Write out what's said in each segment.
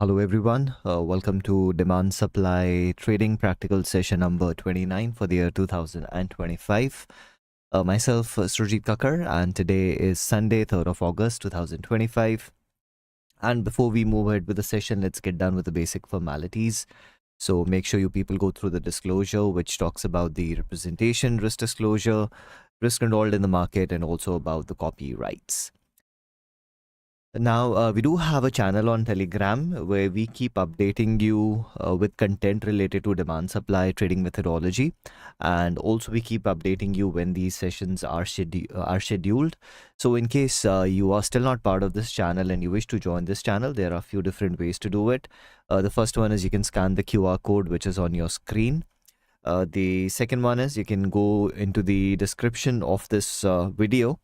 Hello everyone, welcome to Demand Supply Trading Practical Session number 29 for the year 2025. Myself, Surjit Kakkar, and today is Sunday, 3rd of August 2025. And before we move ahead with the session, let's get done with the basic formalities. So make sure you people go through the disclosure, which talks about the representation, risk disclosure, risk involved in the market, and also about the copyrights. Now, we do have a channel on Telegram where we keep updating you with content related to demand supply trading methodology. And also we keep updating you when these sessions are scheduled. So in case you are still not part of this channel and you wish to join this channel, there are a few different ways to do it. The first one is you can scan the QR code which is on your screen. The second one is you can go into the description of this video.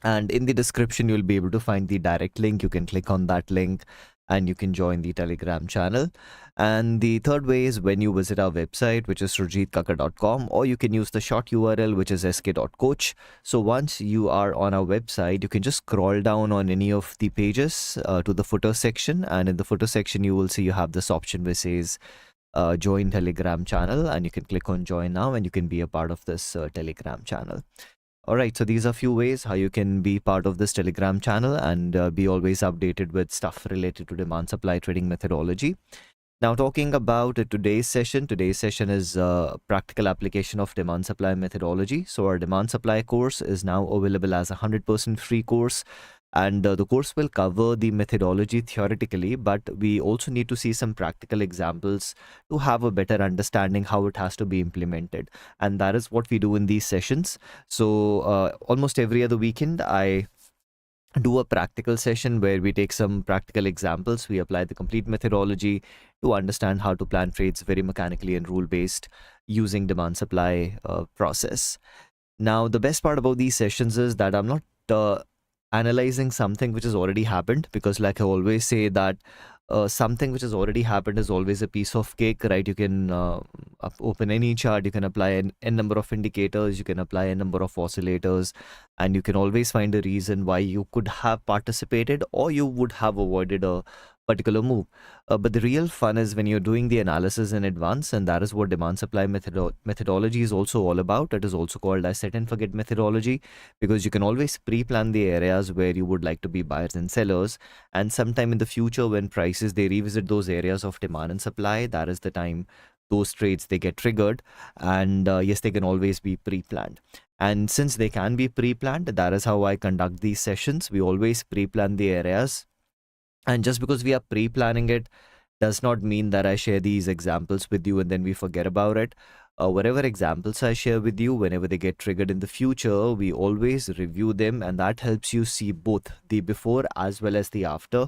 And in the description, you'll be able to find the direct link. You can click on that link and you can join the Telegram channel. And the third way is when you visit our website, which is surjitkakkar.com, or you can use the short URL, which is sk.coach. So once you are on our website, you can just scroll down on any of the pages to the footer section. And in the footer section, you will see you have this option which says join Telegram channel, and you can click on join now and you can be a part of this Telegram channel. All right, so these are a few ways how you can be part of this Telegram channel and be always updated with stuff related to demand supply trading methodology. Now, talking about today's session is practical application of demand supply methodology. So our demand supply course is now available as a 100% free course. And the course will cover the methodology theoretically, but we also need to see some practical examples to have a better understanding how it has to be implemented. And that is what we do in these sessions. So almost every other weekend, I do a practical session where we take some practical examples. We apply the complete methodology to understand how to plan trades very mechanically and rule-based using demand supply process. Now, the best part about these sessions is that I'm not analyzing something which has already happened, because like I always say that something which has already happened is always a piece of cake, right? You can open any chart, you can apply n number of indicators, you can apply a number of oscillators, and you can always find a reason why you could have participated or you would have avoided a particular move. But the real fun is when you're doing the analysis in advance, and that is what demand supply methodology is also all about. It is also called as set and forget methodology, because you can always pre-plan the areas where you would like to be buyers and sellers, and sometime in the future when prices they revisit those areas of demand and supply, that is the time those trades they get triggered. And yes, they can always be pre-planned. And since they can be pre-planned, that is how I conduct these sessions. We always pre-plan the areas. And just because we are pre-planning it does not mean that I share these examples with you and then we forget about it. Whatever examples I share with you, whenever they get triggered in the future, we always review them, and that helps you see both the before as well as the after.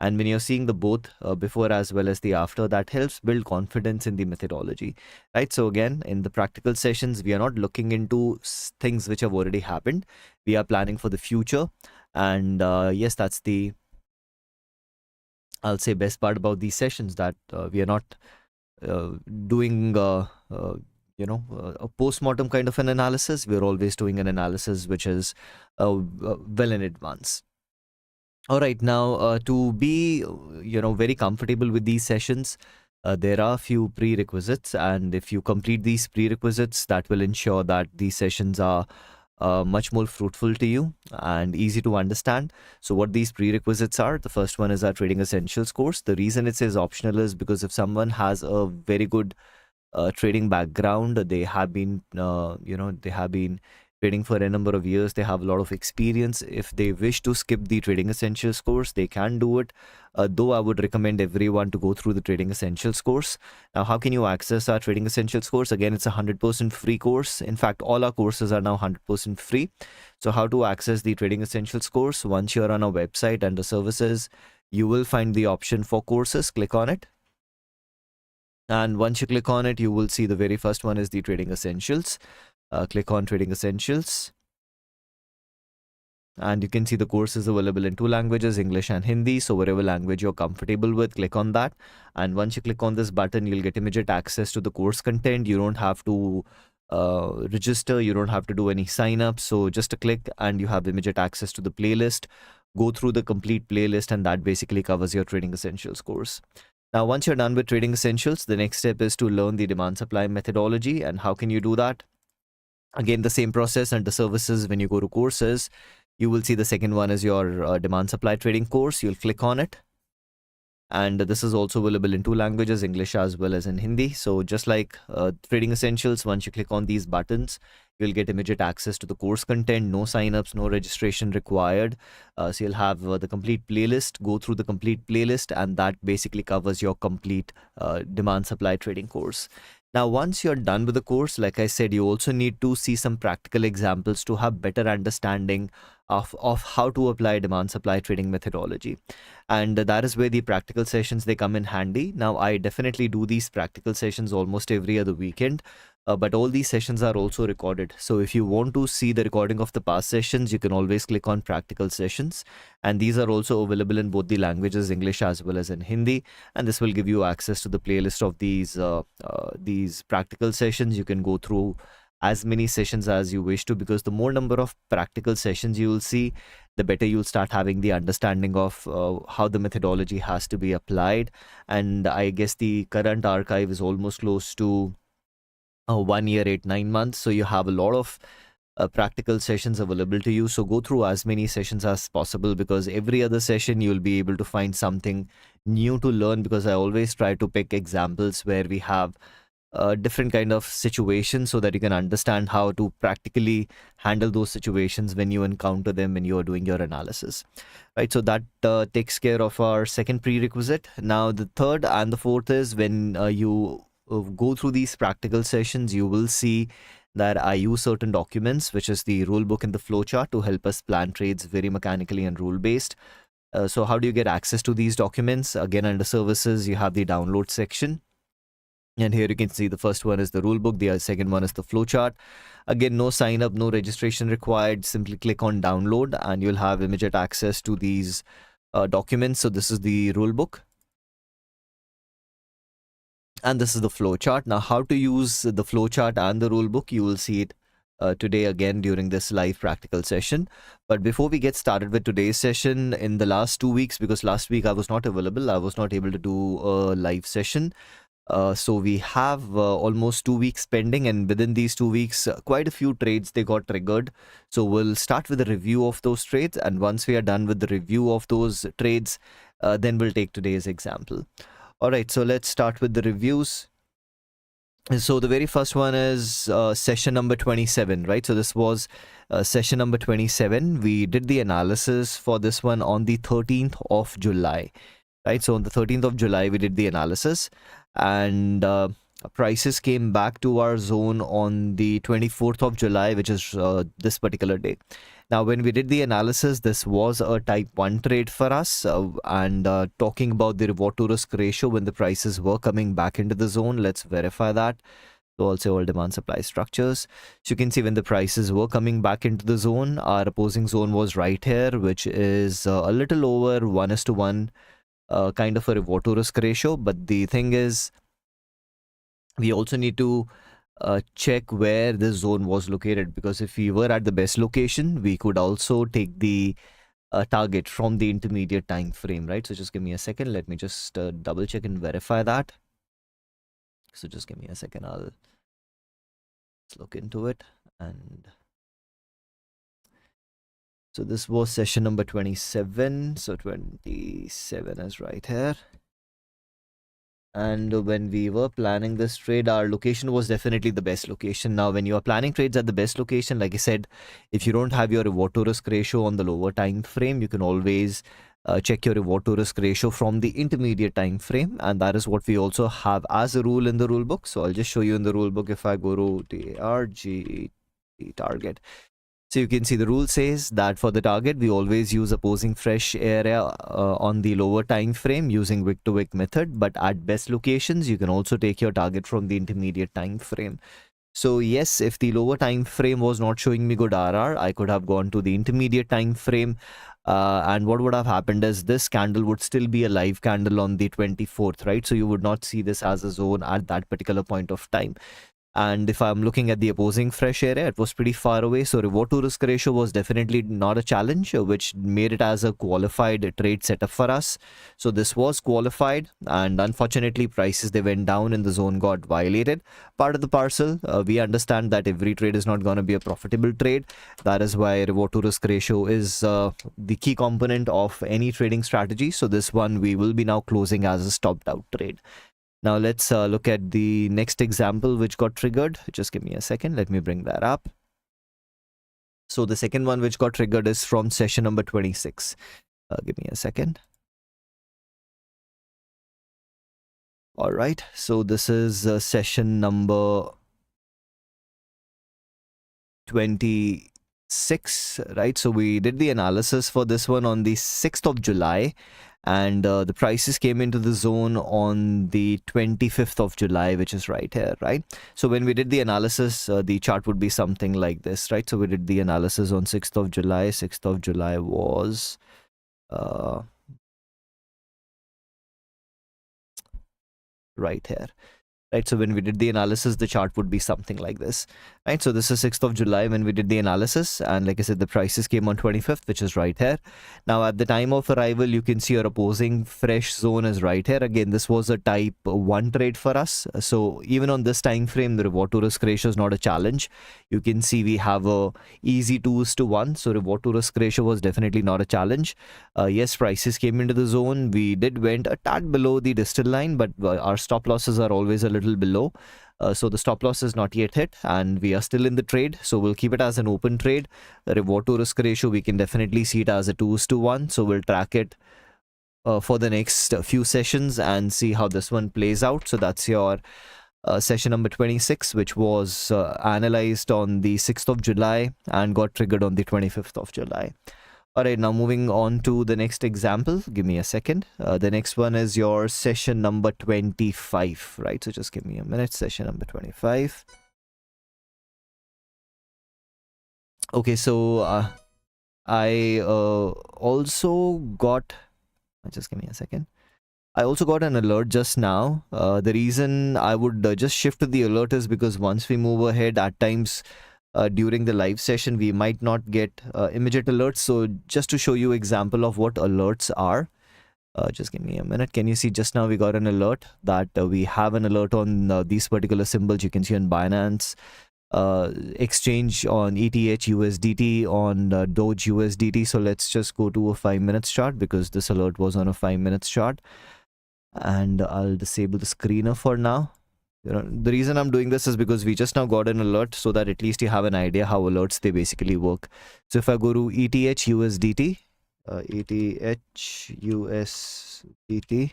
And when you're seeing the both before as well as the after, that helps build confidence in the methodology, right? So again, in the practical sessions, we are not looking into things which have already happened. We are planning for the future. And yes, that's the I'll say best part about these sessions, that we are not doing a post-mortem kind of an analysis. We're always doing an analysis which is well in advance. All right, now to be very comfortable with these sessions, there are a few prerequisites, and if you complete these prerequisites, that will ensure that these sessions are much more fruitful to you and easy to understand. So what these prerequisites are: the first one is our Trading Essentials course. The reason it says optional is because if someone has a very good trading background, they have been trading for a number of years, they have a lot of experience. If they wish to skip the Trading Essentials course, they can do it, though I would recommend everyone to go through the Trading Essentials course. Now, how can you access our Trading Essentials course? Again, it's a 100% free course. In fact, all our courses are now 100% free. So how to access the Trading Essentials course? Once you're on our website under services, you will find the option for courses. Click on it. And once you click on it, you will see the very first one is the Trading Essentials. Click on Trading Essentials. And you can see the course is available in 2 languages, English and Hindi. So whatever language you're comfortable with, click on that. And once you click on this button, you'll get immediate access to the course content. You don't have to register. You don't have to do any sign up. So just a click and you have immediate access to the playlist go through the complete playlist, and that basically covers your Trading Essentials course. Now, once you're done with Trading Essentials, the next step is to learn the demand supply methodology. And how can you do that? Again, the same process under services. When you go to courses, you will see the second one is your demand supply trading course. You'll click on it. And this is also available in two languages, English as well as in Hindi. So just like Trading Essentials, once you click on these buttons, you'll get immediate access to the course content, no signups, no registration required. So you'll have the complete playlist, go through the complete playlist, and that basically covers your complete demand supply trading course. Now, once you're done with the course, like I said, you also need to see some practical examples to have better understanding of how to apply demand supply trading methodology. And that is where the practical sessions, they come in handy. Now, I definitely do these practical sessions almost every other weekend. But all these sessions are also recorded. So if you want to see the recording of the past sessions, you can always click on practical sessions. And these are also available in both the languages, English as well as in Hindi. And this will give you access to the playlist of these practical sessions. You can go through as many sessions as you wish to, because the more number of practical sessions you will see, the better you'll start having the understanding of how the methodology has to be applied. And I guess the current archive is almost close to 1 year, 8-9 months. So you have a lot of practical sessions available to you. So go through as many sessions as possible, because every other session you'll be able to find something new to learn, because I always try to pick examples where we have different kind of situations, so that you can understand how to practically handle those situations when you encounter them when you are doing your analysis, right? So that takes care of our second prerequisite. Now the third and the fourth is, when you go through these practical sessions, you will see that I use certain documents, which is the rule book and the flowchart, to help us plan trades very mechanically and rule based. So how do you get access to these documents? Again, under services, you have the download section. And here you can see the first one is the rule book, the second one is the flowchart. Again, no sign up, no registration required. Simply click on download and you'll have immediate access to these documents. So this is the rule book, and this is the flowchart. Now, how to use the flowchart and the rule book, you will see it today again during this live practical session. But before we get started with today's session, in the last 2 weeks, because last week I was not available, I was not able to do a live session. So we have almost 2 weeks pending, and within these 2 weeks, quite a few trades, they got triggered. So we'll start with a review of those trades, and once we are done with the review of those trades, then we'll take today's example. All right, so let's start with the reviews. So the very first one is session number 27, right? So this was session number 27. We did the analysis for this one on the 13th of July, right? So on the 13th of July, we did the analysis, and prices came back to our zone on the 24th of July, which is this particular day. Now, when we did the analysis, this was a type 1 trade for us, and talking about the reward to risk ratio when the prices were coming back into the zone, let's verify that. So I'll say all demand supply structures. So you can see when the prices were coming back into the zone, our opposing zone was right here, which is a little over 1:1 kind of a reward to risk ratio. But the thing is, we also need to check where this zone was located, because if we were at the best location, we could also take the target from the intermediate time frame, right? So just give me a second. Let me just double check and verify that. So just give me a second. Let's look into it. And so this was session number 27. So 27 is right here. And when we were planning this trade, our location was definitely the best location. Now, when you are planning trades at the best location, like I said, if you don't have your reward to risk ratio on the lower time frame, you can always check your reward to risk ratio from the intermediate time frame, and that is what we also have as a rule in the rule book. So I'll just show you in the rule book. If I go to the target, so you can see the rule says that for the target, we always use opposing fresh area on the lower time frame using wick to wick method. But at best locations, you can also take your target from the intermediate time frame. So yes, if the lower time frame was not showing me good RR, I could have gone to the intermediate time frame. And what would have happened is this candle would still be a live candle on the 24th, right? So you would not see this as a zone at that particular point of time. And if I'm looking at the opposing fresh area, it was pretty far away. So reward to risk ratio was definitely not a challenge, which made it as a qualified trade setup for us. So this was qualified, and unfortunately prices, they went down and the zone got violated. Part of the parcel. We understand that every trade is not going to be a profitable trade. That is why reward to risk ratio is the key component of any trading strategy. So this one we will be now closing as a stopped out trade. Now let's look at the next example which got triggered. Just give me a second. Let me bring that up. So the second one which got triggered is from session number 26. Give me a second. All right. So this is session number 26, right? So we did the analysis for this one on the 6th of July. And the prices came into the zone on the 25th of July, which is right here, right? So when we did the analysis, the chart would be something like this, right? So we did the analysis on 6th of July. 6th of July was right here. Right, so when we did the analysis, the chart would be something like this, right? So this is 6th of July when we did the analysis, and like I said, the prices came on 25th, which is right here. Now at the time of arrival, you can see our opposing fresh zone is right here. Again, this was a type 1 trade for us, so even on this time frame, the reward to risk ratio is not a challenge. You can see we have a easy 2:1, so reward to risk ratio was definitely not a challenge. Yes, prices came into the zone. We did went a tad below the distal line, but our stop losses are always a little below. So the stop loss is not yet hit, and we are still in the trade. So we'll keep it as an open trade. The reward to risk ratio, we can definitely see it as a 2:1. So we'll track it for the next few sessions and see how this one plays out. So that's your session number 26, which was analyzed on the 6th of July and got triggered on the 25th of July. All right, now moving on to the next example. Give me a second. The next one is your session number 25, right? So just give me a minute. Session number 25. Okay, so I also got, just give me a second. I also got an alert just now. The reason I would just shift to the alert is because once we move ahead, at times during the live session, we might not get immediate alerts. So just to show you example of what alerts are, just give me a minute. Can you see just now we got an alert that we have an alert on these particular symbols. You can see on Binance exchange, on ETH USDT, on Doge USDT. So let's just go to a 5 minutes chart because this alert was on a 5 minutes chart, and I'll disable the screener for now. The reason I'm doing this is because we just now got an alert, so that at least you have an idea how alerts they basically work. So if I go to ETH USDT, ETH USDT,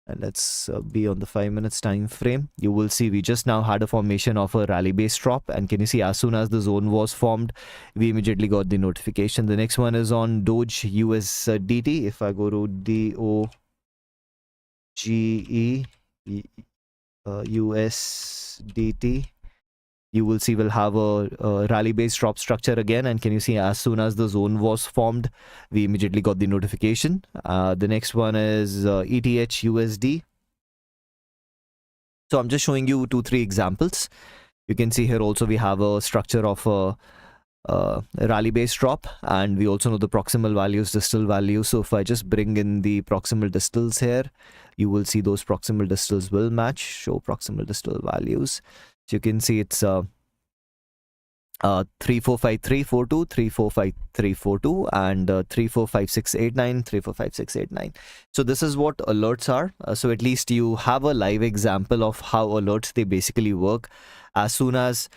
and let's be on the 5 minutes time frame, you will see we just now had a formation of a rally based drop, and can you see as soon as the zone was formed, we immediately got the notification. The next one is on Doge USDT. If I go to DOGE USDT, you will see we'll have a rally based drop structure again, and can you see as soon as the zone was formed, we immediately got the notification. The next one is ETH USD. So I'm just showing you 2-3 examples. You can see here also we have a structure of a rally based drop, and we also know the proximal values, distal values. So if I just bring in the proximal distals here, you will see those proximal distals will match. Show proximal distal values. So you can see it's 345342, 345342, and 345689, 345689. So this is what alerts are. So at least you have a live example of how alerts they basically work. As soon as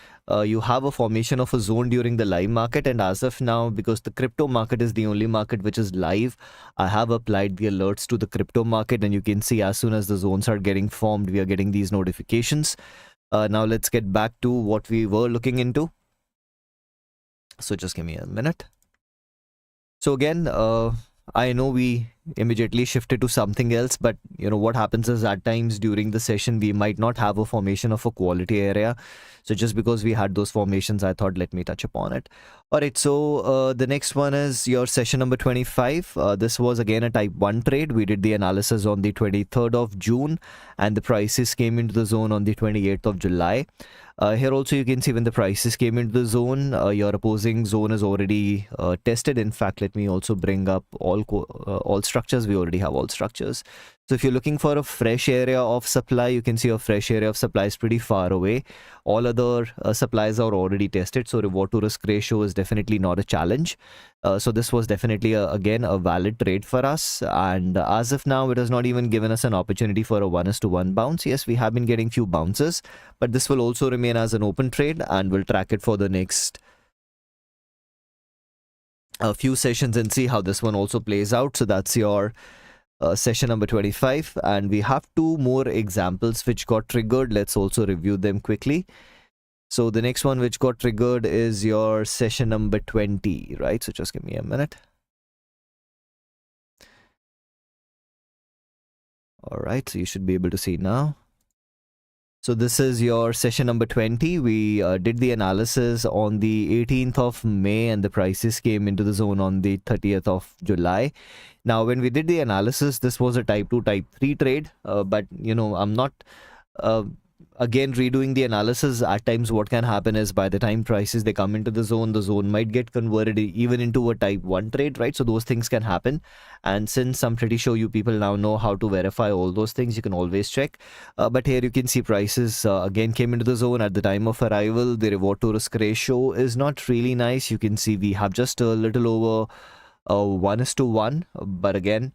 you have a formation of a zone during the live market, and as of now, because the crypto market is the only market which is live, I have applied the alerts to the crypto market, and you can see as soon as the zones are getting formed, we are getting these notifications. Now let's get back to what we were looking into. So just give me a minute. So again, I know we immediately shifted to something else. But what happens is at times during the session we might not have a formation of a quality area. So just because we had those formations, I thought let me touch upon it. All right, so the next one is your session number 25. This was again a type 1 trade. We did the analysis on the 23rd of June, and the prices came into the zone on the 28th of July. Here also you can see when the prices came into the zone, your opposing zone is already tested. In fact, let me also bring up all structures. We already have all structures. So if you're looking for a fresh area of supply, you can see a fresh area of supply is pretty far away. All other supplies are already tested. So reward to risk ratio is definitely not a challenge. So this was definitely again a valid trade for us, and as of now it has not even given us an opportunity for a 1:1 bounce. Yes, we have been getting few bounces, but this will also remain as an open trade, and we'll track it for the next few sessions and see how this one also plays out. So that's your session number 25, and we have two more examples which got triggered. Let's also review them quickly. So the next one which got triggered is your session number 20, right? So just give me a minute. All right, so you should be able to see now. So this is your session number 20. We did the analysis on the 18th of May, and the prices came into the zone on the 30th of July. Now, when we did the analysis, this was a type 2, type 3 trade, but I'm not again redoing the analysis. At times what can happen is by the time prices they come into the zone might get converted even into a type 1 trade, right? So those things can happen, and since I'm pretty sure you people now know how to verify all those things, you can always check. But here you can see prices again came into the zone at the time of arrival. The reward to risk ratio is not really nice. You can see we have just a little over 1:1, but again,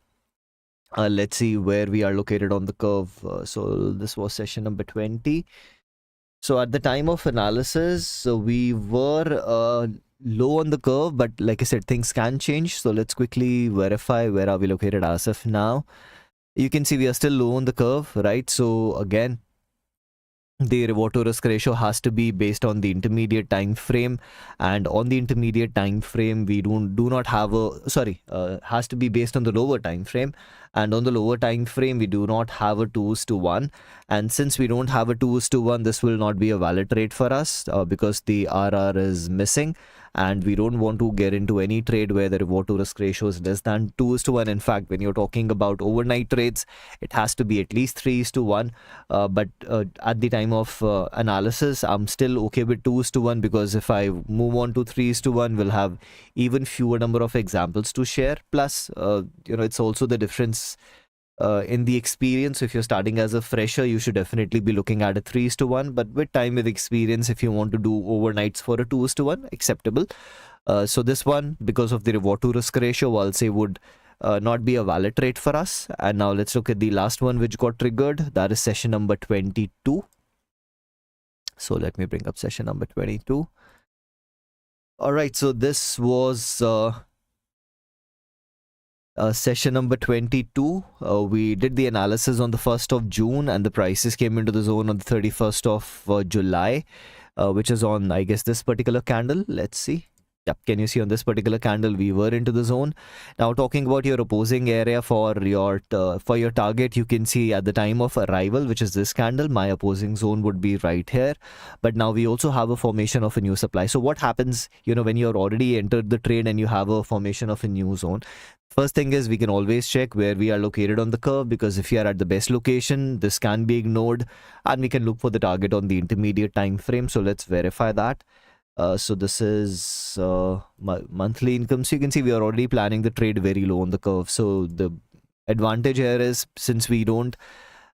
let's see where we are located on the curve. So this was session number 20. So at the time of analysis, we were low on the curve, but like I said, things can change. So let's quickly verify where are we located as of now. You can see we are still low on the curve, right? So again, the reward to risk ratio has to be based on the intermediate time frame, and on the intermediate time frame we do not have a has to be based on the lower time frame, and on the lower time frame we do not have a 2:1, and since we don't have a 2:1, this will not be a valid trade for us because the RR is missing, and we don't want to get into any trade where the reward to risk ratio is less than 2:1. In fact, when you're talking about overnight trades, it has to be at least 3:1. But at the time of analysis, I'm still okay with 2:1, because if I move on to 3:1, we'll have even fewer number of examples to share. Plus, it's also the difference in the experience. If you're starting as a fresher, you should definitely be looking at a 3:1, but with time, with experience, if you want to do overnights for a 2:1, acceptable. So this one, because of the reward to risk ratio, I'll say would not be a valid trade for us. And now let's look at the last one which got triggered. That is session number 22. So let me bring up session number 22. All right, so this was session number 22. We did the analysis on the 1st of June, and the prices came into the zone on the 31st of July, which is on, I guess, this particular candle. Let's see. Yep, can you see on this particular candle we were into the zone. Now talking about your opposing area for your target, you can see at the time of arrival, which is this candle, my opposing zone would be right here. But now we also have a formation of a new supply. So what happens, when you're already entered the trade and you have a formation of a new zone? First thing is we can always check where we are located on the curve, because if you are at the best location, this can be ignored, and we can look for the target on the intermediate time frame. So let's verify that. So this is my monthly income. So you can see we are already planning the trade very low on the curve. So the advantage here is, since we don't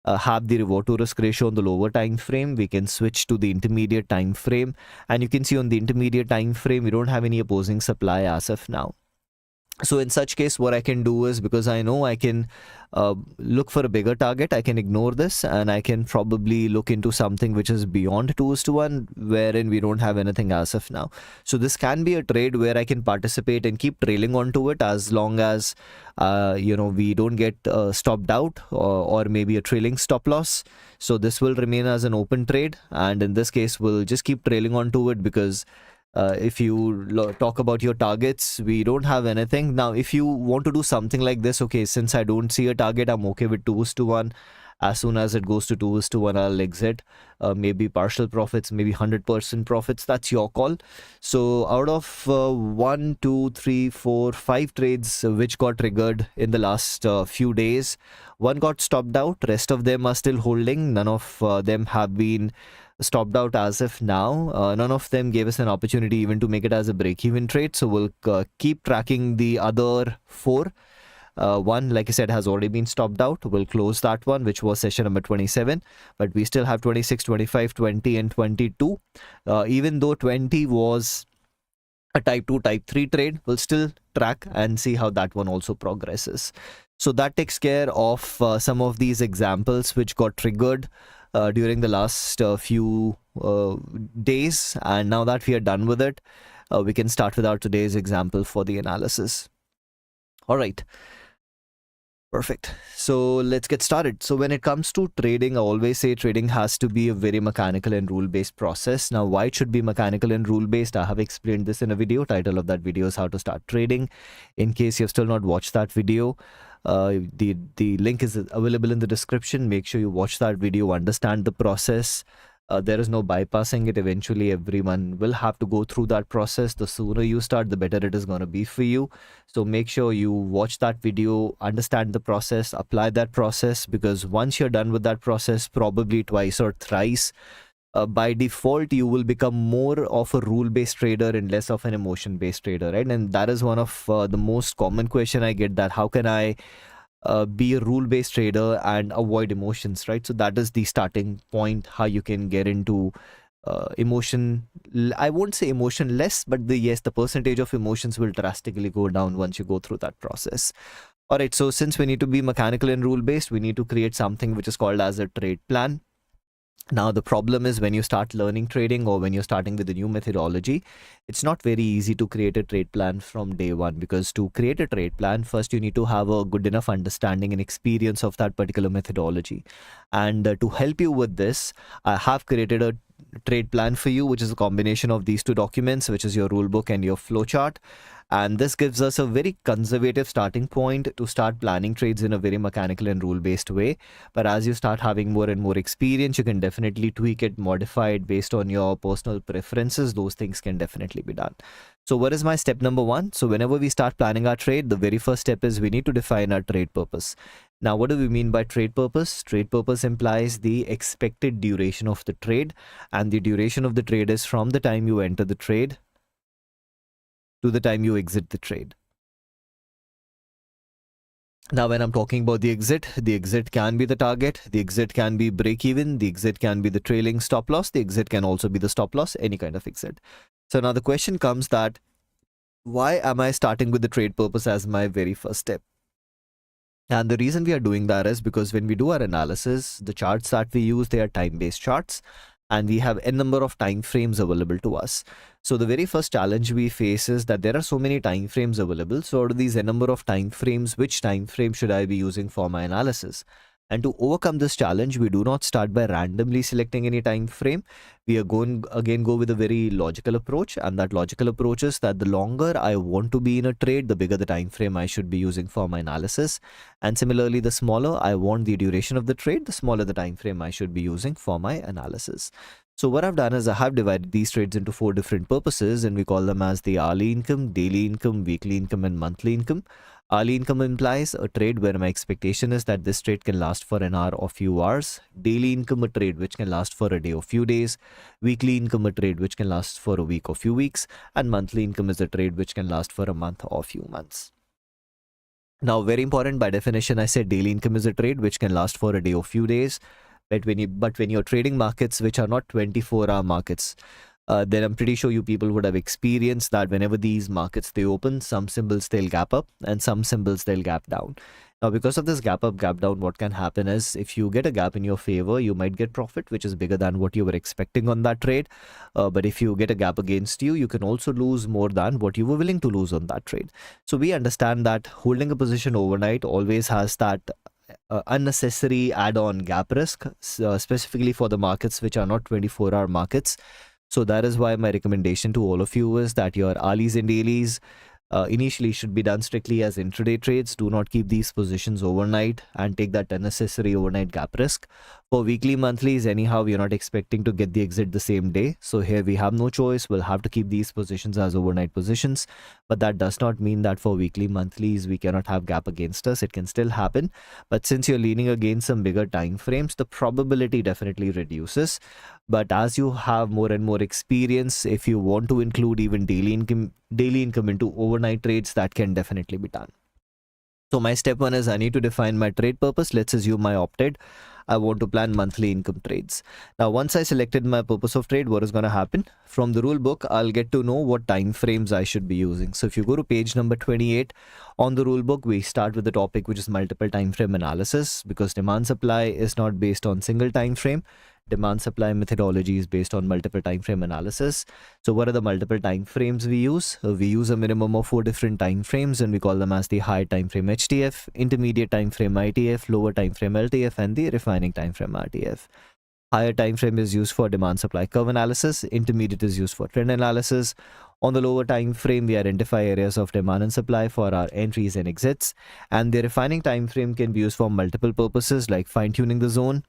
have the reward to risk ratio on the lower time frame, we can switch to the intermediate time frame, and you can see on the intermediate time frame we don't have any opposing supply as of now. So in such case, what I can do is, because I know I can look for a bigger target, I can ignore this, and I can probably look into something which is beyond 2:1, wherein we don't have anything as of now. So this can be a trade where I can participate and keep trailing onto it, as long as we don't get stopped out, or maybe a trailing stop loss. So this will remain as an open trade, and in this case we'll just keep trailing onto it, because If you talk about your targets, we don't have anything. Now, if you want to do something like this, okay, since I don't see a target, I'm okay with 2:1. As soon as it goes to 2:1, I'll exit. Maybe partial profits, maybe 100% profits. That's your call. So out of 1, 2, 3, 4, 5 trades which got triggered in the last few days, one got stopped out. Rest of them are still holding. None of them have been stopped out as of now. None of them gave us an opportunity even to make it as a break-even trade. So we'll keep tracking the other 4. One, like I said, has already been stopped out. We'll close that one, which was session number 27. But we still have 26, 25, 20, and 22. Even though 20 was a type 2, type 3 trade, we'll still track and see how that one also progresses. So that takes care of some of these examples which got triggered during the last few days. And now that we are done with it, we can start with our today's example for the analysis. All right. Perfect. So let's get started. So when it comes to trading, I always say trading has to be a very mechanical and rule-based process. Now, why it should be mechanical and rule-based? I have explained this in a video. Title of that video is How to Start Trading. In case you've still not watched that video, the link is available in the description. Make sure you watch that video, understand the process. There is no bypassing it. Eventually, everyone will have to go through that process. The sooner you start, the better it is going to be for you. So make sure you watch that video, understand the process, apply that process, because once you're done with that process, probably twice or thrice, by default, you will become more of a rule-based trader and less of an emotion-based trader, right? And that is one of the most common question I get, that how can I be a rule-based trader and avoid emotions, right? So that is the starting point, how you can get into emotion. I won't say emotionless, but yes, the percentage of emotions will drastically go down once you go through that process. All right, so since we need to be mechanical and rule-based, we need to create something which is called as a trade plan. Now, the problem is when you start learning trading or when you're starting with a new methodology, it's not very easy to create a trade plan from day one, because to create a trade plan, first you need to have a good enough understanding and experience of that particular methodology. And to help you with this, I have created a trade plan for you, which is a combination of these two documents, which is your rule book and your flowchart. And this gives us a very conservative starting point to start planning trades in a very mechanical and rule-based way. But as you start having more and more experience, you can definitely tweak it, modify it based on your personal preferences. Those things can definitely be done. So what is my step number 1? So whenever we start planning our trade, the very first step is we need to define our trade purpose. Now, what do we mean by trade purpose? Trade purpose implies the expected duration of the trade, and the duration of the trade is from the time you enter the trade to the time you exit the trade. Now, when I'm talking about the exit can be the target, the exit can be break even, the exit can be the trailing stop loss, the exit can also be the stop loss, any kind of exit. So now the question comes that, why am I starting with the trade purpose as my very first step? And the reason we are doing that is because when we do our analysis, the charts that we use, they are time-based charts, and we have a number of time frames available to us. So the very first challenge we face is that there are so many time frames available. So out of these a number of time frames, which time frame should I be using for my analysis? And to overcome this challenge, we do not start by randomly selecting any time frame. We are going again go with a very logical approach, and that logical approach is that the longer I want to be in a trade, the bigger the time frame I should be using for my analysis. And similarly, the smaller I want the duration of the trade, the smaller the time frame I should be using for my analysis. So what I've done is I have divided these trades into 4 different purposes, and we call them as the hourly income, daily income, weekly income, and monthly income. Hourly income implies a trade where my expectation is that this trade can last for an hour or few hours. Daily income, a trade which can last for a day or few days. Weekly income, a trade which can last for a week or few weeks. And monthly income is a trade which can last for a month or few months. Now, very important, by definition, I said daily income is a trade which can last for a day or few days. But when you're trading markets which are not 24-hour markets, then I'm pretty sure you people would have experienced that whenever these markets they open, some symbols they'll gap up and some symbols they'll gap down. Now, because of this gap up, gap down, what can happen is if you get a gap in your favor, you might get profit, which is bigger than what you were expecting on that trade. But if you get a gap against you, you can also lose more than what you were willing to lose on that trade. So we understand that holding a position overnight always has that unnecessary add-on gap risk, specifically for the markets which are not 24-hour markets. So that is why my recommendation to all of you is that your ALIs and dailies initially should be done strictly as intraday trades. Do not keep these positions overnight and take that unnecessary overnight gap risk. For weekly monthlies, anyhow, we are not expecting to get the exit the same day. So here we have no choice. We'll have to keep these positions as overnight positions. But that does not mean that for weekly monthlies, we cannot have gap against us. It can still happen. But since you're leaning against some bigger time frames, the probability definitely reduces. But as you have more and more experience, if you want to include even daily income into overnight trades, that can definitely be done. So my step one is I need to define my trade purpose. Let's assume I opted. I want to plan monthly income trades. Now, once I selected my purpose of trade, what is going to happen? From the rule book, I'll get to know what time frames I should be using. So if you go to page number 28 on the rule book, we start with the topic, which is multiple time frame analysis, because demand supply is not based on single time frame. Demand supply methodology is based on multiple time frame analysis. So what are the multiple time frames we use? We use a minimum of 4 different time frames, and we call them as the high time frame HTF, intermediate time frame ITF, lower time frame LTF, and the refining time frame RTF. Higher time frame is used for demand supply curve analysis. Intermediate is used for trend analysis. On the lower time frame, we identify areas of demand and supply for our entries and exits. And the refining time frame can be used for multiple purposes, like fine-tuning the zone,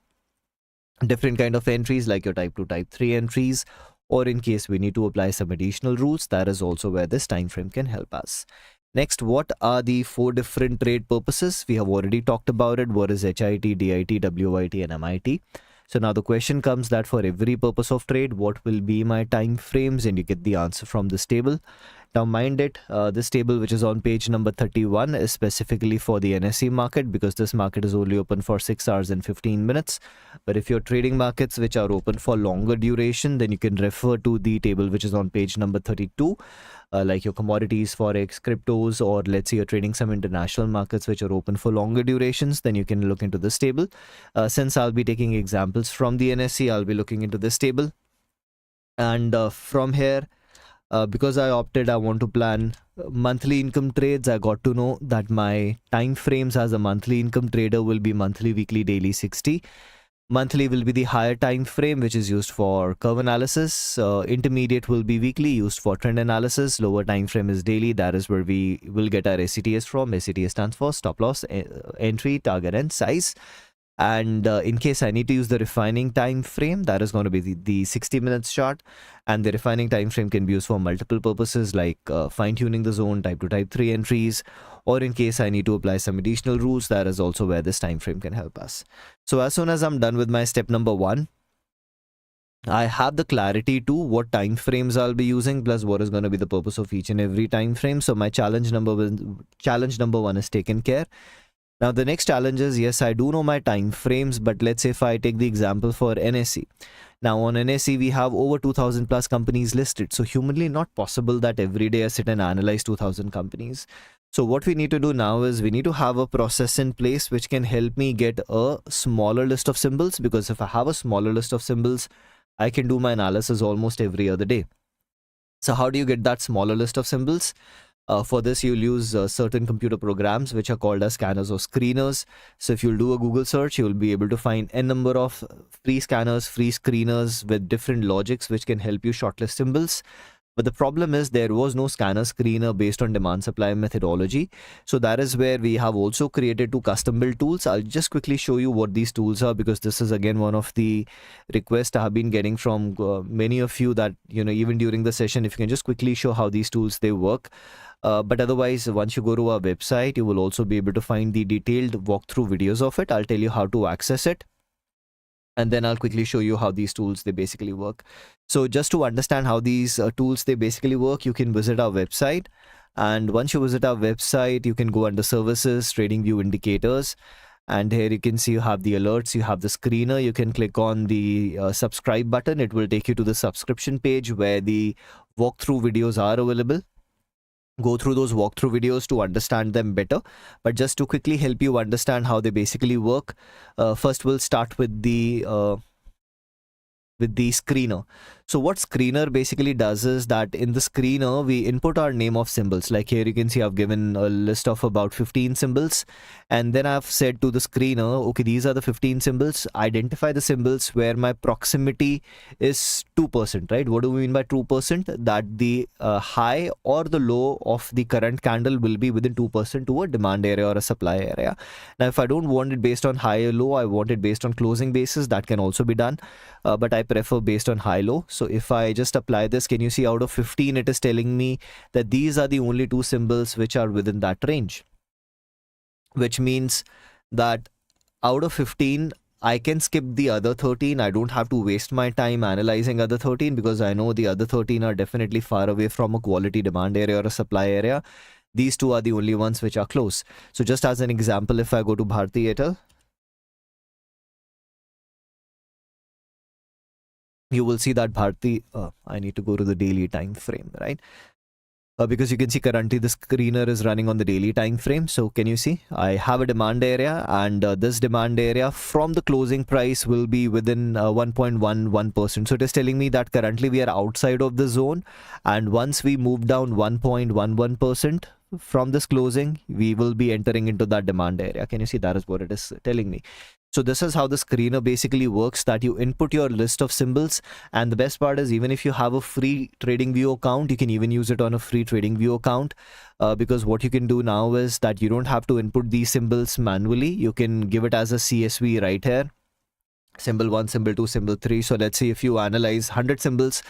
different kind of entries like your type 2, type 3 entries, or in case we need to apply some additional rules, that is also where this time frame can help us. Next, what are the 4 different trade purposes? We have already talked about it. What is HIT, DIT, WIT, and MIT? So now the question comes that for every purpose of trade, what will be my time frames? And you get the answer from this table. Now mind it, this table, which is on page number 31, is specifically for the NSE market, because this market is only open for 6 hours and 15 minutes. But if you're trading markets which are open for longer duration, then you can refer to the table which is on page number 32, like your commodities, forex, cryptos, or let's say you're trading some international markets which are open for longer durations, then you can look into this table. Since I'll be taking examples from the NSE, I'll be looking into this table. And from here, because I opted, I want to plan monthly income trades. I got to know that my time frames as a monthly income trader will be monthly, weekly, daily 60. Monthly will be the higher time frame, which is used for curve analysis. Intermediate will be weekly, used for trend analysis. Lower time frame is daily. That is where we will get our SCTS from. SCTS stands for stop loss, entry, target, and size. And in case I need to use the refining time frame, that is going to be the 60 minutes chart. And the refining time frame can be used for multiple purposes, like fine-tuning the zone, type 2, type 3 entries, or in case I need to apply some additional rules, that is also where this time frame can help us. So as soon as I'm done with my step number 1, I have the clarity to what time frames I'll be using, plus what is going to be the purpose of each and every time frame. So my challenge number 1 is taken care. Now the next challenge is, yes, I do know my time frames, but let's say if I take the example for NSE. Now on NSE, we have over 2000 plus companies listed. So humanly not possible that every day I sit and analyze 2000 companies. So what we need to do now is we need to have a process in place which can help me get a smaller list of symbols, because if I have a smaller list of symbols, I can do my analysis almost every other day. So how do you get that smaller list of symbols? For this, you'll use certain computer programs which are called as scanners or screeners. So if you'll do a Google search, you'll be able to find a number of free scanners, free screeners with different logics which can help you shortlist symbols. But the problem is there was no scanner screener based on demand supply methodology. So that is where we have also created 2 custom built tools. I'll just quickly show you what these tools are, because this is again one of the requests I have been getting from many of you, that, you know, even during the session, if you can just quickly show how these tools they work. But otherwise, once you go to our website, you will also be able to find the detailed walkthrough videos of it. I'll tell you how to access it, and then I'll quickly show you how these tools they basically work. So just to understand how these tools they basically work, you can visit our website. And once you visit our website, you can go under services, trading view indicators. And here you can see you have the alerts, you have the screener. You can click on the subscribe button. It will take you to the subscription page where the walkthrough videos are available. Go through those walkthrough videos to understand them better. But just to quickly help you understand how they basically work, first we'll start with the screener. So what screener basically does is that in the screener, we input our name of symbols. Like here you can see I've given a list of about 15 symbols. And then I've said to the screener, okay, these are the 15 symbols. Identify the symbols where my proximity is 2%, right? What do we mean by 2%? That the high or the low of the current candle will be within 2% to a demand area or a supply area. Now, if I don't want it based on high or low, I want it based on closing basis. That can also be done. But I prefer based on high-low. So if I just apply this, can you see out of 15, it is telling me that these are the only two symbols which are within that range, which means that out of 15, I can skip the other 13. I don't have to waste my time analyzing other 13 because I know the other 13 are definitely far away from a quality demand area or a supply area. These two are the only ones which are close. So just as an example, if I go to Bharti Airtel, you will see that Bharti, I need to go to the daily time frame, right? Because you can see currently the screener is running on the daily time frame. So can you see I have a demand area, and this demand area from the closing price will be within 1.11%. So it is telling me that currently we are outside of the zone, and once we move down 1.11% from this closing, we will be entering into that demand area. Can you see that is what it is telling me? So this is how the screener basically works, that you input your list of symbols. And the best part is, even if you have a free TradingView account, you can even use it on a free TradingView account, because what you can do now is that you don't have to input these symbols manually. You can give it as a CSV right here. Symbol 1, symbol 2, symbol 3. So let's say if you analyze 100 symbols,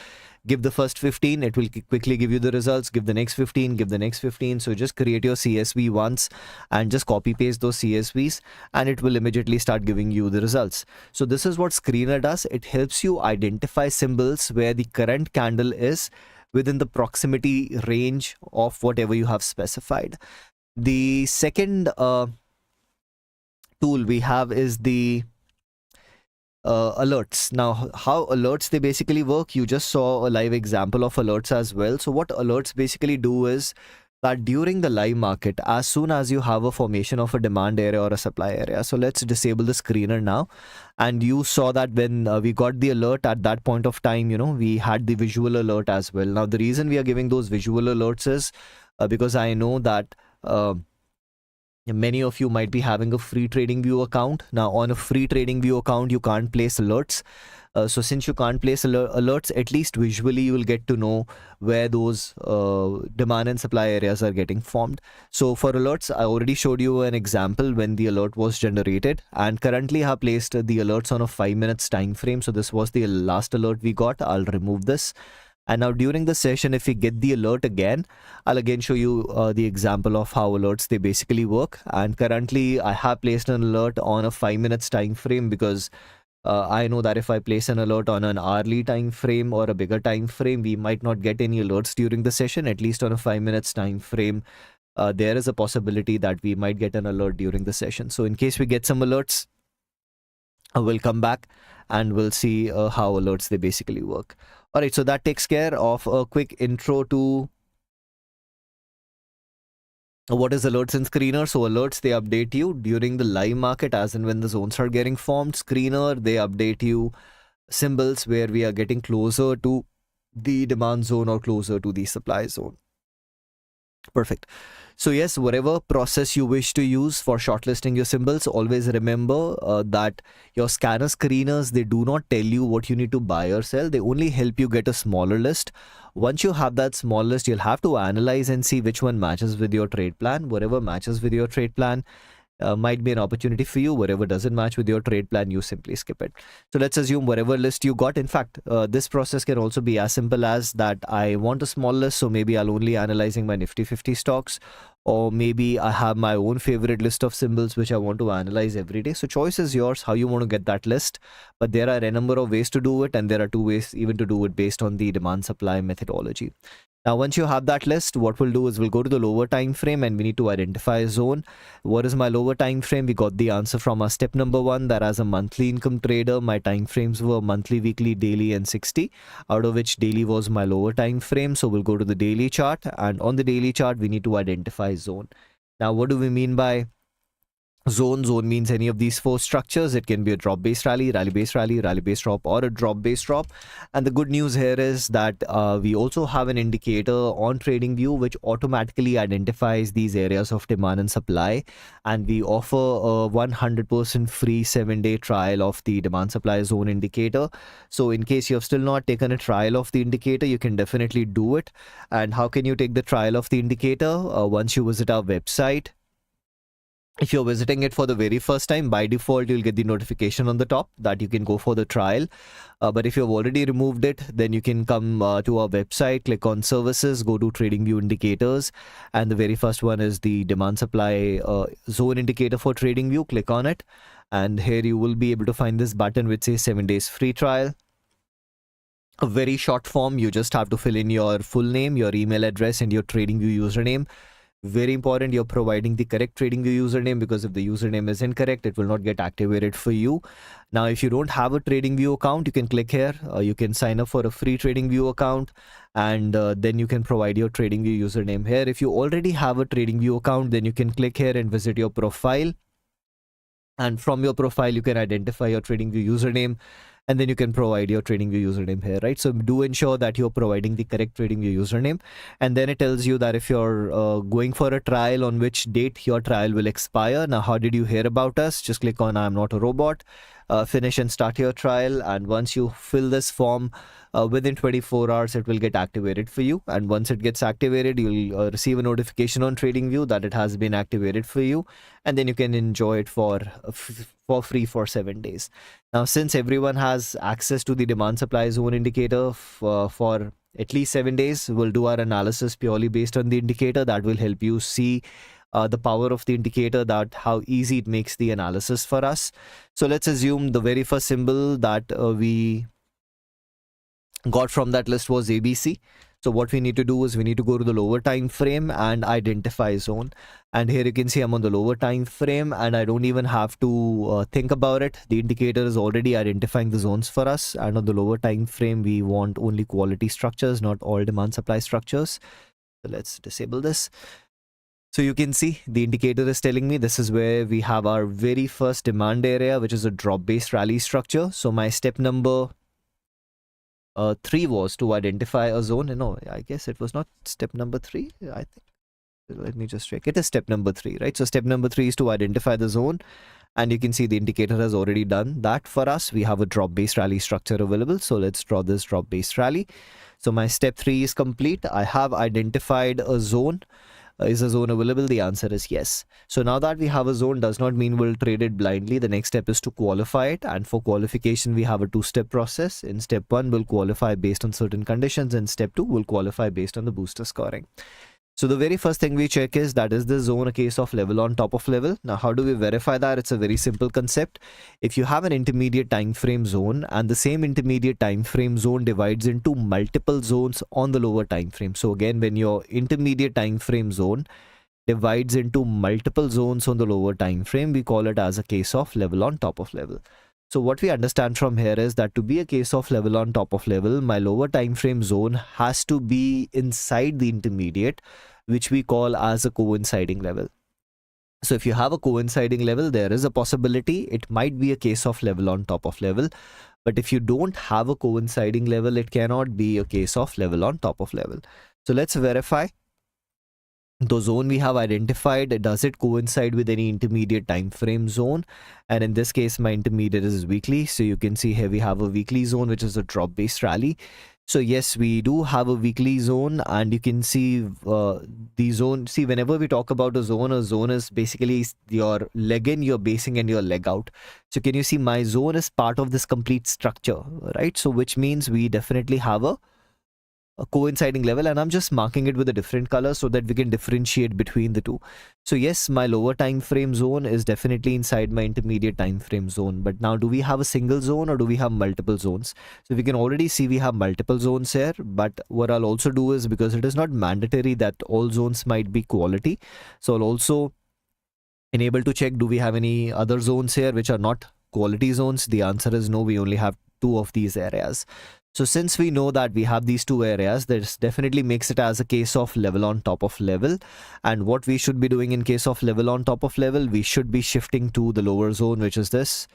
give the first 15, it will quickly give you the results. Give the next 15, give the next 15. So just create your CSV once and just copy paste those CSVs, and it will immediately start giving you the results. So this is what screener does. It helps you identify symbols where the current candle is within the proximity range of whatever you have specified. The second tool we have is the alerts. Now, how alerts they basically work, you just saw a live example of alerts as well. So what alerts basically do is that during the live market, as soon as you have a formation of a demand area or a supply area, so let's disable the screener now, and you saw that when we got the alert at that point of time, we had the visual alert as well. Now the reason we are giving those visual alerts is because I know that many of you might be having a free TradingView account. Now on a free TradingView account, you can't place alerts. So since you can't place alerts, at least visually you will get to know where those demand and supply areas are getting formed. So for alerts, I already showed you an example when the alert was generated, and currently I have placed the alerts on a 5 minutes time frame. So this was the last alert we got. I'll remove this. And now during the session, if we get the alert again, I'll again show you the example of how alerts they basically work. And currently I have placed an alert on a 5 minutes time frame because I know that if I place an alert on an hourly time frame or a bigger time frame, we might not get any alerts during the session. At least on a 5 minutes time frame, there is a possibility that we might get an alert during the session. So in case we get some alerts, we'll come back and we'll see how alerts they basically work. All right, so that takes care of a quick intro to what is alerts and screener. So alerts, they update you during the live market as and when the zones are getting formed. Screener, they update you symbols where we are getting closer to the demand zone or closer to the supply zone. Perfect. So yes, whatever process you wish to use for shortlisting your symbols, always remember that your scanner screeners, they do not tell you what you need to buy or sell. They only help you get a smaller list. Once you have that small list, you'll have to analyze and see which one matches with your trade plan. Whatever matches with your trade plan might be an opportunity for you. Whatever doesn't match with your trade plan, you simply skip it. So let's assume whatever list you got. In fact, this process can also be as simple as that I want a small list, so maybe I'll only analyzing my Nifty 50 stocks, or maybe I have my own favorite list of symbols which I want to analyze every day. So choice is yours how you want to get that list, but there are a number of ways to do it, and there are two ways even to do it based on the demand supply methodology. Now, once you have that list, what we'll do is we'll go to the lower time frame and we need to identify a zone. What is my lower time frame? We got the answer from our step number 1, that as a monthly income trader, my time frames were monthly, weekly, daily, and 60, out of which daily was my lower time frame. So we'll go to the daily chart, and on the daily chart, we need to identify zone. Now, what do we mean by Zone means any of these four structures. It can be a drop based rally, rally based rally, rally based drop, or a drop based drop. And the good news here is that we also have an indicator on TradingView which automatically identifies these areas of demand and supply, and we offer a 100% free 7-day trial of the demand supply zone indicator. So in case you have still not taken a trial of the indicator, you can definitely do it. And how can you take the trial of the indicator? Once you visit our website, if you're visiting it for the very first time, by default, you'll get the notification on the top that you can go for the trial. But if you've already removed it, then you can come to our website, click on services, go to TradingView indicators. And the very first one is the demand supply zone indicator for TradingView. Click on it. And here you will be able to find this button which says 7 days free trial. A very short form. You just have to fill in your full name, your email address, and your TradingView username. Very important, you're providing the correct TradingView username, because if the username is incorrect, it will not get activated for you. Now, if you don't have a TradingView account, you can click here. You can sign up for a free TradingView account, and then you can provide your TradingView username here. If you already have a TradingView account, then you can click here and visit your profile. And from your profile, you can identify your TradingView username, and then you can provide your TradingView username here, right? So do ensure that you're providing the correct TradingView username. And then it tells you that if you're going for a trial, on which date your trial will expire. Now, how did you hear about us? Just click on I'm not a robot, finish and start your trial. And once you fill this form, within 24 hours, it will get activated for you. And once it gets activated, you'll receive a notification on TradingView that it has been activated for you. And then you can enjoy it for free for 7 days. Now, since everyone has access to the demand supply zone indicator for at least 7 days, we'll do our analysis purely based on the indicator. That will help you see the power of the indicator, that how easy it makes the analysis for us. So let's assume the very first symbol that we got from that list was ABC. So what we need to do is we need to go to the lower time frame and identify zone. And here you can see I'm on the lower time frame, and I don't even have to think about it. The indicator is already identifying the zones for us. And on the lower time frame, we want only quality structures, not all demand supply structures. So let's disable this. So you can see the indicator is telling me this is where we have our very first demand area, which is a drop based rally structure. So my step number 3 was to identify a zone. No, I guess it was not step number 3. I think, let me just check. It is step number 3, right? So step number 3 is to identify the zone, and you can see the indicator has already done that for us. We have a drop based rally structure available. So let's draw this drop based rally. So my step 3 is complete. I have identified a zone. Is a zone available? The answer is yes. So now that we have a zone does not mean we'll trade it blindly. The next step is to qualify it. And for qualification, we have a 2-step process. In step 1, we'll qualify based on certain conditions. And step 2, we'll qualify based on the booster scoring. So the very first thing we check is that is the zone a case of level on top of level. Now, how do we verify that? It's a very simple concept. If you have an intermediate time frame zone, and the same intermediate time frame zone divides into multiple zones on the lower time frame. So again, when your intermediate time frame zone divides into multiple zones on the lower time frame, we call it as a case of level on top of level. So what we understand from here is that to be a case of level on top of level, my lower time frame zone has to be inside the intermediate, which we call as a coinciding level. So if you have a coinciding level, there is a possibility it might be a case of level on top of level. But if you don't have a coinciding level, it cannot be a case of level on top of level. So let's verify. The zone we have identified, does it coincide with any intermediate time frame zone? And in this case, my intermediate is weekly. So you can see here we have a weekly zone, which is a drop based rally. So yes, we do have a weekly zone, and you can see the zone. See, whenever we talk about a zone is basically your leg in, your basing, and your leg out. So can you see my zone is part of this complete structure, right? So which means we definitely have a coinciding level, and I'm just marking it with a different color so that we can differentiate between the two. So yes, my lower time frame zone is definitely inside my intermediate time frame zone. But now, do we have a single zone or do we have multiple zones? So we can already see we have multiple zones here. But what I'll also do is, because it is not mandatory that all zones might be quality, so I'll also enable to check, do we have any other zones here which are not quality zones? The answer is no, we only have 2 of these areas. So since we know that we have these two areas, this definitely makes it as a case of level on top of level. And what we should be doing in case of level on top of level, we should be shifting to the lower zone, which is this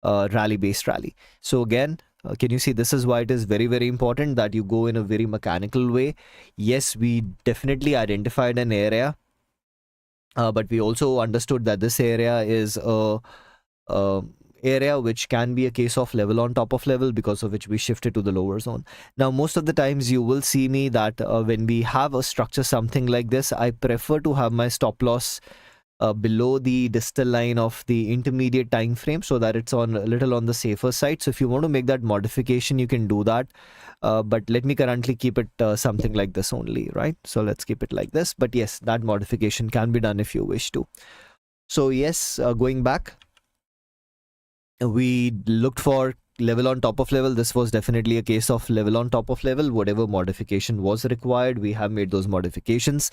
rally based rally. So again, can you see, this is why it is very, very important that you go in a very mechanical way. Yes, we definitely identified an area, but we also understood that this area is a area which can be a case of level on top of level, because of which we shifted to the lower zone. Now, most of the times you will see me that when we have a structure something like this, I prefer to have my stop loss below the distal line of the intermediate time frame, so that it's on a little on the safer side. So if you want to make that modification, you can do that, but let me currently keep it something like this only, right? So let's keep it like this, but yes, that modification can be done if you wish to. So yes, going back, we looked for level on top of level. This was definitely a case of level on top of level. Whatever modification was required, we have made those modifications.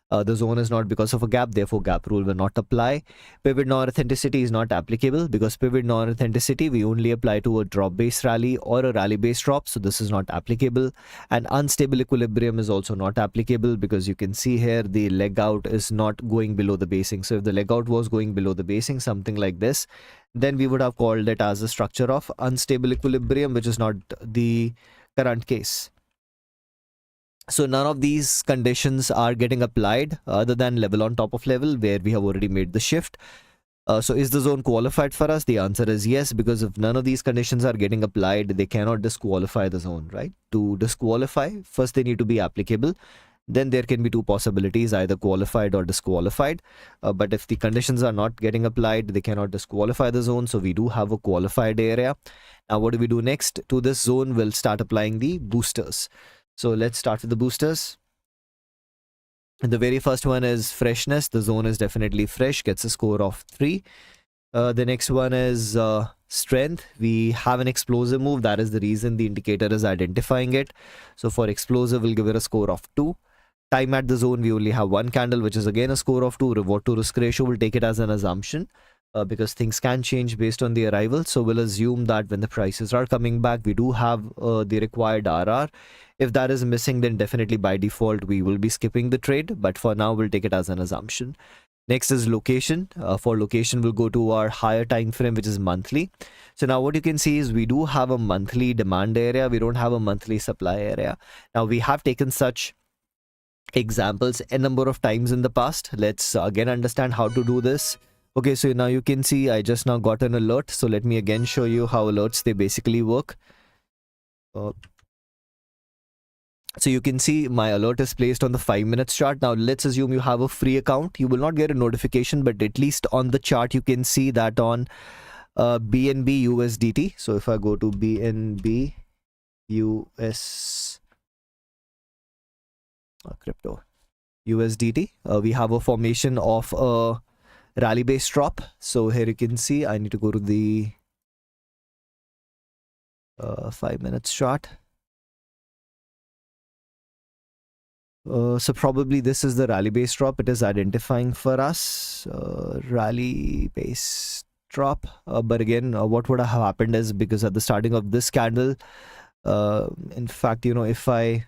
The zone is not because of a gap, therefore gap rule will not apply. Pivot non-authenticity is not applicable, because pivot non-authenticity we only apply to a drop based rally or a rally based drop, so this is not applicable. And unstable equilibrium is also not applicable, because you can see here the leg out is not going below the basing. So if the leg out was going below the basing, something like this, then we would have called it as a structure of unstable equilibrium, which is not the current case. So none of these conditions are getting applied other than level on top of level, where we have already made the shift. So is the zone qualified for us? The answer is yes, because if none of these conditions are getting applied, they cannot disqualify the zone, right? To disqualify, first they need to be applicable. Then there can be two possibilities, either qualified or disqualified. But if the conditions are not getting applied, they cannot disqualify the zone. So we do have a qualified area. Now what do we do next? To this zone, we'll start applying the boosters. So let's start with the boosters. The very first one is freshness. The zone is definitely fresh, gets a score of 3. The next one is strength. We have an explosive move. That is the reason the indicator is identifying it. So for explosive, we'll give it a score of 2. Time at the zone, we only have one candle, which is again a score of 2. Reward to risk ratio, we'll take it as an assumption. Because things can change based on the arrival. So we'll assume that when the prices are coming back, we do have the required RR. If that is missing, then definitely by default, we will be skipping the trade. But for now, we'll take it as an assumption. Next is location. For location, we'll go to our higher time frame, which is monthly. So now what you can see is we do have a monthly demand area. We don't have a monthly supply area. Now we have taken such examples a number of times in the past. Let's again understand how to do this. Okay, so now you can see I just now got an alert. So let me again show you how alerts they basically work. So you can see my alert is placed on the 5 minutes chart. Now let's assume you have a free account. You will not get a notification, but at least on the chart you can see that on BNB USDT. So if I go to BNB US crypto USDT, we have a formation of a rally based drop. So here you can see I need to go to the 5 minutes chart. So probably this is the rally based drop. It is identifying for us rally based drop. But again, what would have happened is, because at the starting of this candle, in fact, you know, if I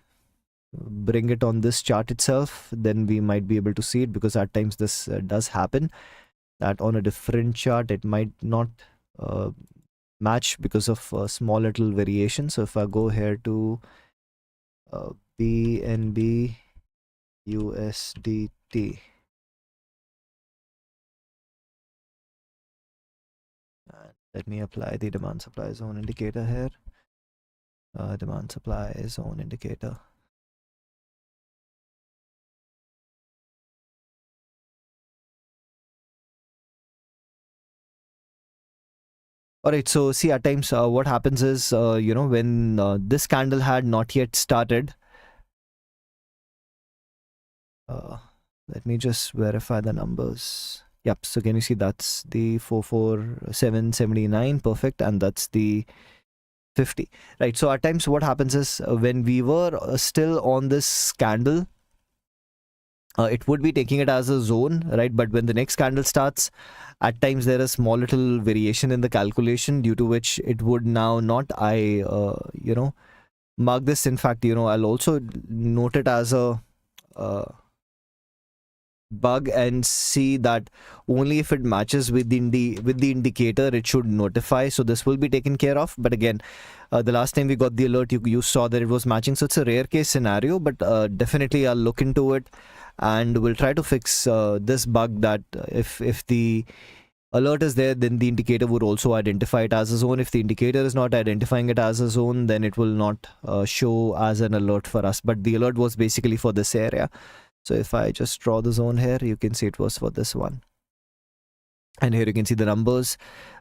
bring it on this chart itself, then we might be able to see it, because at times this does happen that on a different chart it might not match because of a small little variation. So if I go here to BNB USDT, let me apply the demand supply zone indicator here. Demand supply zone indicator. All right, so see, at times what happens is, you know, when this candle had not yet started, let me just verify the numbers. Yep, so can you see that's the 44779, perfect, and that's the 50, right? So at times what happens is, when we were still on this candle, it would be taking it as a zone, right? But when the next candle starts, at times there is small little variation in the calculation, due to which it would now not, you know, mark this. In fact, I'll also note it as a bug and see that only if it matches with the indicator it should notify. So this will be taken care of. But again, the last time we got the alert, you saw that it was matching. So it's a rare case scenario, but definitely I'll look into it and we'll try to fix this bug, that if the alert is there, then the indicator would also identify it as a zone. If the indicator is not identifying it as a zone, then it will not show as an alert for us. But the alert was basically for this area. So if I just draw the zone here, you can see it was for this one. And here you can see the numbers,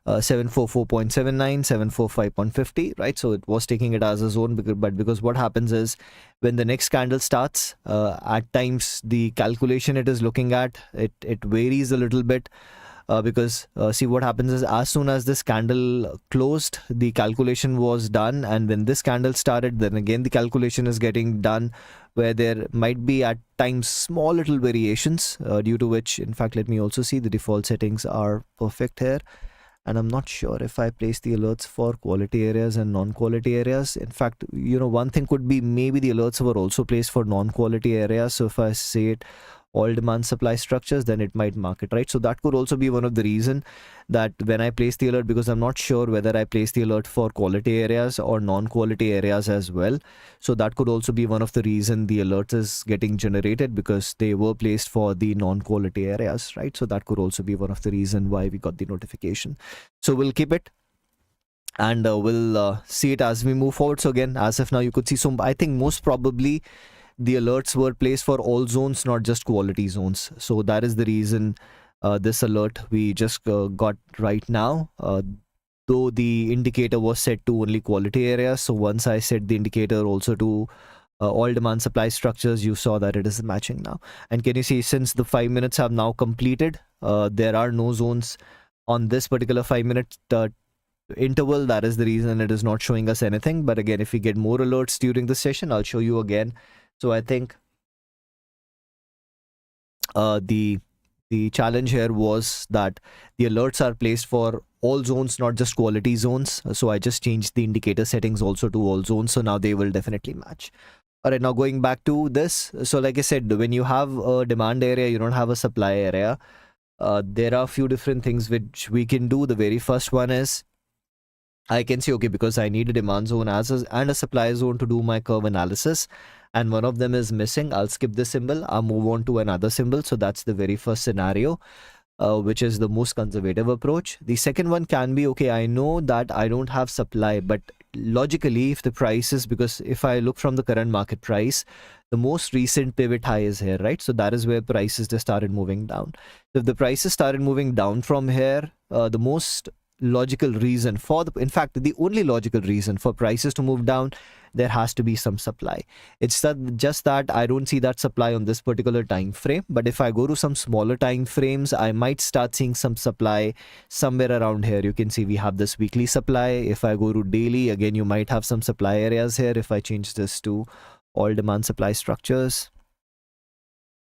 744.79, 745.50, right? So it was taking it as a zone, but because what happens is when the next candle starts, at times the calculation it is looking at, it varies a little bit. Because see what happens is, as soon as this candle closed, the calculation was done, and when this candle started, then again the calculation is getting done, where there might be at times small little variations, due to which, in fact, let me also see the default settings are perfect here. And I'm not sure if I place the alerts for quality areas and non-quality areas. In fact, one thing could be maybe the alerts were also placed for non-quality areas. So if I say it all demand supply structures, then it might mark it, right? So that could also be one of the reason that when I place the alert, because I'm not sure whether I place the alert for quality areas or non-quality areas as well. So that could also be one of the reason the alert is getting generated, because they were placed for the non-quality areas, right? So that could also be one of the reason why we got the notification. So we'll keep it and we'll see it as we move forward. So again, as of now, you could see, so I think most probably the alerts were placed for all zones, not just quality zones. So that is the reason this alert we just got right now, though the indicator was set to only quality areas. So once I set the indicator also to all demand supply structures, you saw that it is matching now. And can you see, since the 5 minutes have now completed, there are no zones on this particular 5-minute interval. That is the reason it is not showing us anything. But again, if we get more alerts during the session, I'll show you again. So I think the challenge here was that the alerts are placed for all zones, not just quality zones. So I just changed the indicator settings also to all zones. So now they will definitely match. All right, now going back to this. So like I said, when you have a demand area, you don't have a supply area. There are a few different things which we can do. The very first one is, I can say, okay, because I need a demand zone and a supply zone to do my curve analysis, and one of them is missing, I'll skip this symbol, I'll move on to another symbol. So that's the very first scenario, which is the most conservative approach. The second one can be, okay, I know that I don't have supply, but logically, if the price is, because if I look from the current market price, the most recent pivot high is here, right? So that is where prices just started moving down. So if the prices started moving down from here, the most logical reason for in fact, the only logical reason for prices to move down, there has to be some supply. It's just that I don't see that supply on this particular time frame. But if I go to some smaller time frames, I might start seeing some supply somewhere around here. You can see we have this weekly supply. If I go to daily, again, you might have some supply areas here. If I change this to all demand supply structures,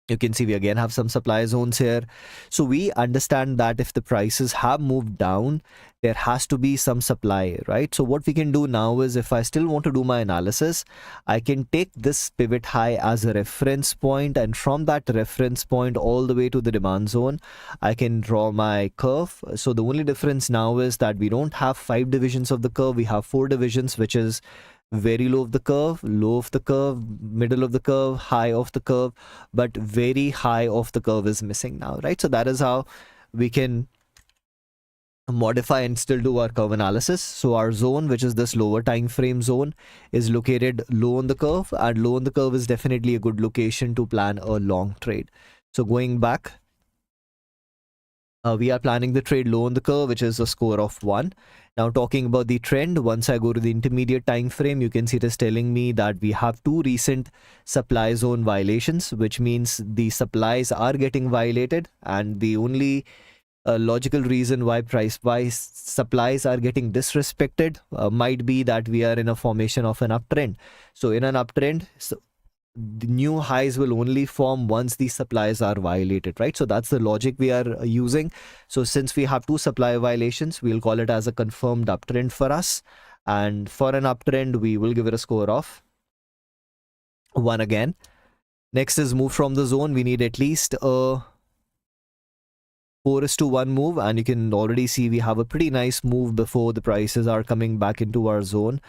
you can see we again have some supply zones here. So we understand that if the prices have moved down, there has to be some supply, right? So what we can do now is, if I still want to do my analysis, I can take this pivot high as a reference point, and from that reference point all the way to the demand zone, I can draw my curve. So the only difference now is that we don't have 5 divisions of the curve, we have 4 divisions, which is very low of the curve, low of the curve, middle of the curve, high of the curve, but very high of the curve is missing now, right? So that is how we can modify and still do our curve analysis. So our zone, which is this lower time frame zone, is located low on the curve, and low on the curve is definitely a good location to plan a long trade. So going back, we are planning the trade low on the curve, which is a score of 1. Now talking about the trend, once I go to the intermediate time frame, you can see it is telling me that we have 2 recent supply zone violations, which means the supplies are getting violated, and the only logical reason why supplies are getting disrespected might be that we are in a formation of an uptrend. So in an uptrend, the new highs will only form once the supplies are violated, right? So that's the logic we are using. So since we have 2 supply violations, we'll call it as a confirmed uptrend for us. And for an uptrend, we will give it a score of 1 again. Next is move from the zone. We need at least a 4:1 move, and you can already see we have a pretty nice move before the prices are coming back into our zone.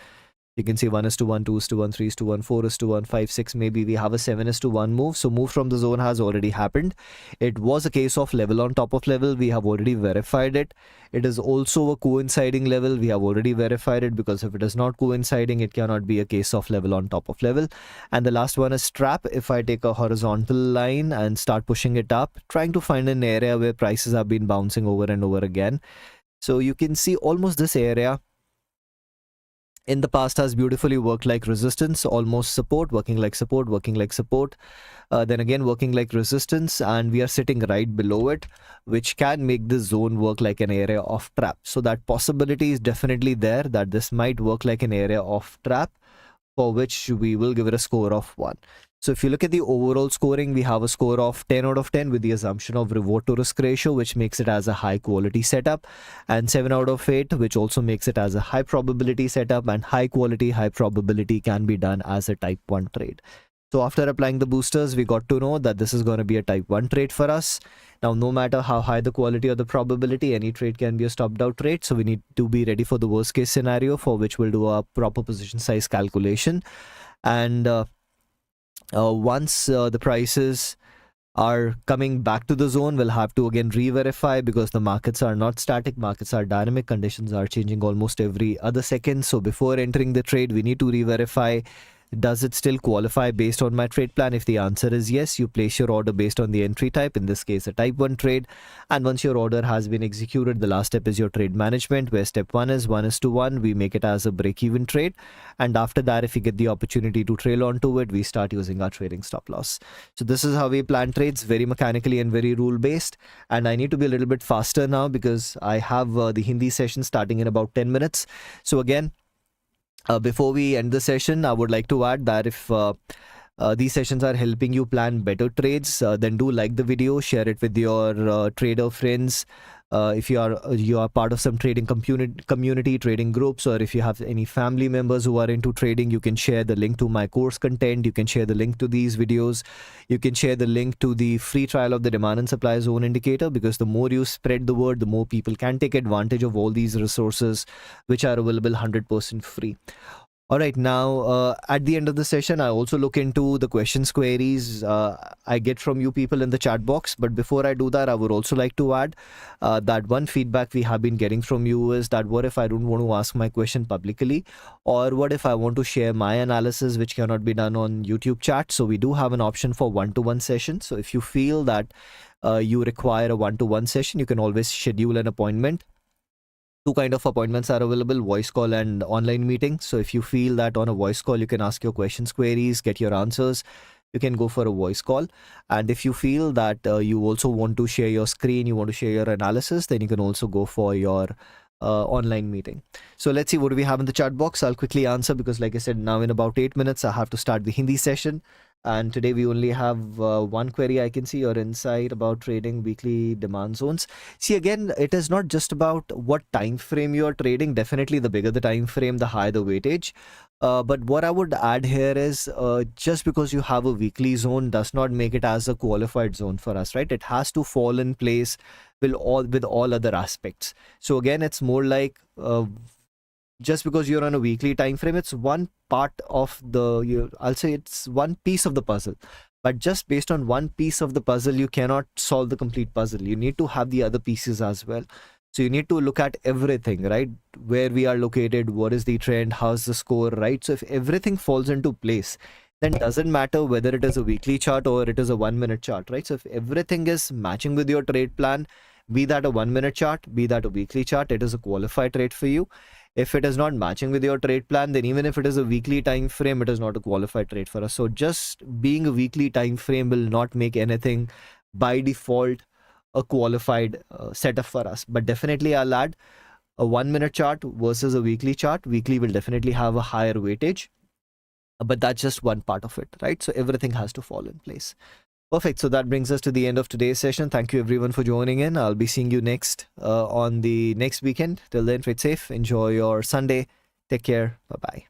You can see 1:1, 2:1, 3:1, 4:1, 5, 6. Maybe we have a 7:1 move. So move from the zone has already happened. It was a case of level on top of level. We have already verified it. It is also a coinciding level. We have already verified it, because if it is not coinciding, it cannot be a case of level on top of level. And the last one is trap. If I take a horizontal line and start pushing it up, trying to find an area where prices have been bouncing over and over again. So you can see almost this area in the past has beautifully worked like resistance, almost support, working like support, working like support, then again working like resistance, and we are sitting right below it, which can make this zone work like an area of trap. So that possibility is definitely there, that this might work like an area of trap, for which we will give it a score of 1. So if you look at the overall scoring, we have a score of 10 out of 10 with the assumption of reward to risk ratio, which makes it as a high quality setup, and 7 out of 8, which also makes it as a high probability setup, and high quality, high probability can be done as a type 1 trade. So after applying the boosters, we got to know that this is going to be a type 1 trade for us. Now, no matter how high the quality or the probability, any trade can be a stopped out trade. So we need to be ready for the worst case scenario, for which we'll do a proper position size calculation. And once the prices are coming back to the zone, we'll have to again re-verify, because the markets are not static, markets are dynamic, conditions are changing almost every other second. So before entering the trade, we need to re-verify, does it still qualify based on my trade plan? If the answer is yes, you place your order based on the entry type, in this case a type 1 trade. And once your order has been executed, the last step is your trade management, where step 1 is 1:1, we make it as a break-even trade. And after that, if we get the opportunity to trail onto it, we start using our trading stop loss. So this is how we plan trades, very mechanically and very rule based. And I need to be a little bit faster now, because I have the Hindi session starting in about 10 minutes. So again, before we end the session, I would like to add that if these sessions are helping you plan better trades, then do like the video, share it with your trader friends. If you are part of some trading community, trading groups, or if you have any family members who are into trading, you can share the link to my course content. You can share the link to these videos. You can share the link to the free trial of the demand and supply zone indicator, because the more you spread the word, the more people can take advantage of all these resources, which are available 100% free. All right, now at the end of the session, I also look into the questions, queries I get from you people in the chat box. But before I do that, I would also like to add that one feedback we have been getting from you is that what if I don't want to ask my question publicly, or what if I want to share my analysis, which cannot be done on YouTube chat? So we do have an option for one-to-one session. So if you feel that you require a one-to-one session, you can always schedule an appointment. Two kind of appointments are available: voice call and online meeting. So if you feel that on a voice call you can ask your questions, queries, get your answers, you can go for a voice call. And if you feel that you also want to share your screen, you want to share your analysis, then you can also go for your online meeting. So let's see what do we have in the chat box. I'll quickly answer, because like I said, now in about 8 minutes I have to start the Hindi session. And today we only have one query I can see, your insight about trading weekly demand zones. See, again, it is not just about what time frame you are trading. Definitely the bigger the time frame, the higher the weightage. But what I would add here is just because you have a weekly zone does not make it as a qualified zone for us, right? It has to fall in place with all other aspects. So again, it's more like just because you're on a weekly time frame, it's one part of I'll say it's one piece of the puzzle. But just based on one piece of the puzzle, you cannot solve the complete puzzle. You need to have the other pieces as well. So you need to look at everything, right? Where we are located, what is the trend, how's the score, right? So if everything falls into place, then it doesn't matter whether it is a weekly chart or it is a 1 minute chart, right? So if everything is matching with your trade plan, be that a 1 minute chart, be that a weekly chart, it is a qualified trade for you. If it is not matching with your trade plan, then even if it is a weekly time frame, it is not a qualified trade for us. So just being a weekly time frame will not make anything by default a qualified setup for us. But definitely I'll add a 1 minute chart versus a weekly chart. Weekly will definitely have a higher weightage, but that's just one part of it, right? So everything has to fall in place. Perfect. So that brings us to the end of today's session. Thank you everyone for joining in. I'll be seeing you next on the next weekend. Till then, trade safe. Enjoy your Sunday. Take care. Bye bye.